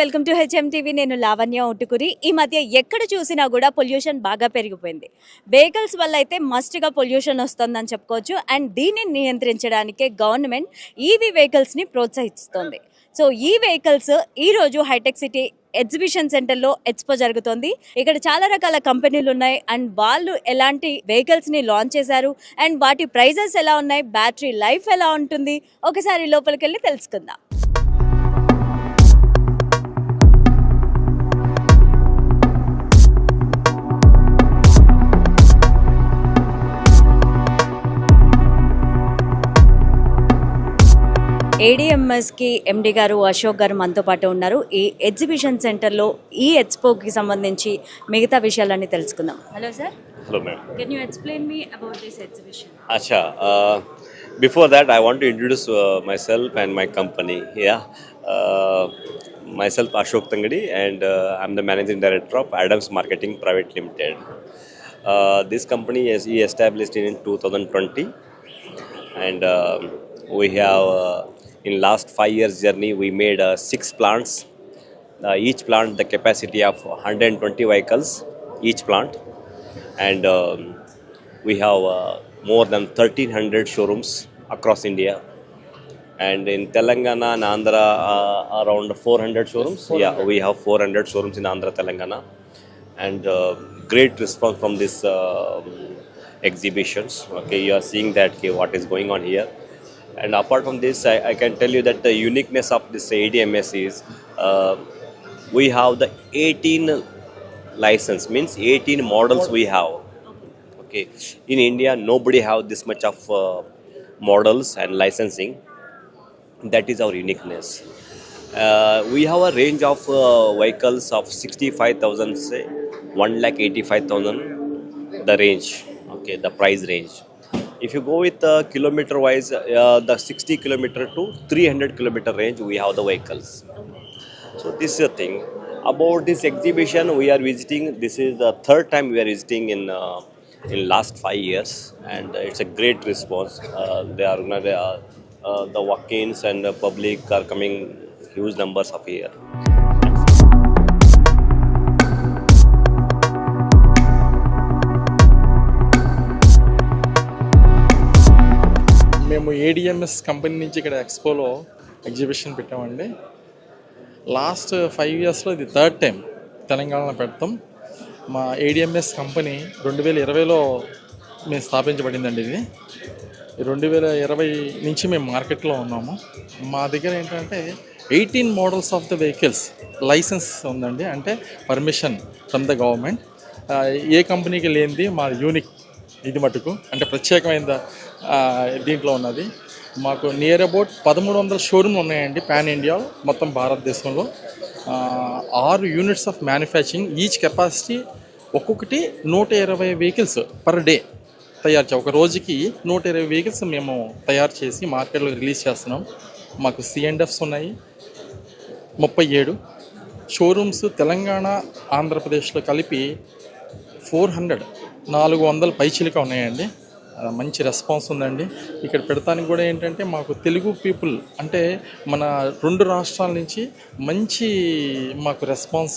Welcome to HM TV. నేను లావణ్య ఉట్టుకురి. ఈ మధ్య ఎక్కడ చూసినా కూడా పొల్యూషన్ బాగా పెరిగిపోయింది. వెహికల్స్ వల్ల అయితే మస్ట్గా పొల్యూషన్ వస్తుందని చెప్పుకోవచ్చు. అండ్ దీన్ని నియంత్రించడానికే గవర్నమెంట్ ఈవీ వెహికల్స్ని ప్రోత్సహిస్తుంది. సో ఈ వెహికల్స్ ఈరోజు హైటెక్ సిటీ ఎగ్జిబిషన్ సెంటర్లో ఎక్స్పో జరుగుతుంది. ఇక్కడ చాలా రకాల కంపెనీలు ఉన్నాయి అండ్ వాళ్ళు ఎలాంటి వెహికల్స్ని లాంచ్ చేశారు అండ్ వాటి ప్రైజెస్ ఎలా ఉన్నాయి, బ్యాటరీ లైఫ్ ఎలా ఉంటుంది, ఒకసారి లోపలికి వెళ్ళి తెలుసుకుందాం. ఏడిఎంఎస్కి ఎండి గారు అశోక్ గారు మనతో పాటు ఉన్నారు. ఈ ఎగ్జిబిషన్ సెంటర్లో ఈ ఎక్స్పోకి సంబంధించి మిగతా విషయాలన్నీ తెలుసుకుందాం. Hello sir. Hello ma'am. Can you explain me about this exhibition? Acha, before that I want to introduce myself and my company. Myself Ashok Tangadi and I'm the managing director of Adams Marketing Private Limited. This company is established in 2020 and we have in last 5 years journey we made 6 plants. Each plant the capacity of 120 vehicles each plant, and we have more than 1300 showrooms across India, and in Telangana and Andhra around 400 showrooms. 400. Yeah, we have 400 showrooms in Andhra, Telangana, and great response from this exhibitions. Okay, you are seeing that what is going on here. And apart from this, I can tell you that the uniqueness of this ADMS is we have the 18 license, means 18 models we have. Okay, in India nobody have this much of models and licensing. That is our uniqueness. We have a range of vehicles of 65,000, say 1,85,000 the range. Okay, the price range. If you go with kilometer wise, the 60 kilometer to 300 kilometer range, we have the vehicles. So this is the thing about this exhibition we are visiting. This is the third time we are visiting in last 5 years, and it's a great response. The walk-ins and the public are coming huge numbers of here. మేము ADMS company నుంచి ఇక్కడ ఎక్స్పోలో exhibition పెట్టామండి. Last 5 ఇయర్స్లో ఇది third time తెలంగాణలో పెడతాం. మా ADMS company 2020లో మేము స్థాపించబడిందండి. ఇది 2020 నుంచి మేము మార్కెట్లో ఉన్నాము. మా దగ్గర ఏంటంటే 18 models of the vehicles licence ఉందండి, అంటే పర్మిషన్ ఫ్రమ్ ద గవర్నమెంట్. ఏ కంపెనీకి లేనిది మా యూనిక్ ఇది మటుకు, అంటే ప్రత్యేకమైన దీంట్లో ఉన్నది. మాకు నియర్ అబౌట్ 1300 షోరూమ్లు ఉన్నాయండి పాన్ ఇండియా మొత్తం భారతదేశంలో. 6 units of manufacturing, each capacity ఒక్కొక్కటి 120 వెహికల్స్ పర్ డే తయారు ఒక రోజుకి 120 వెహికల్స్ మేము తయారు చేసి మార్కెట్లో రిలీజ్ చేస్తున్నాం. మాకు C&Fs ఉన్నాయి 37 షోరూమ్స్ తెలంగాణ ఆంధ్రప్రదేశ్లో కలిపి 400 పైచిలుక ఉన్నాయండి. మంచి రెస్పాన్స్ ఉందండి. ఇక్కడ పెడతానికి కూడా ఏంటంటే మాకు తెలుగు పీపుల్, అంటే మన 2 రాష్ట్రాల నుంచి మంచి మాకు రెస్పాన్స్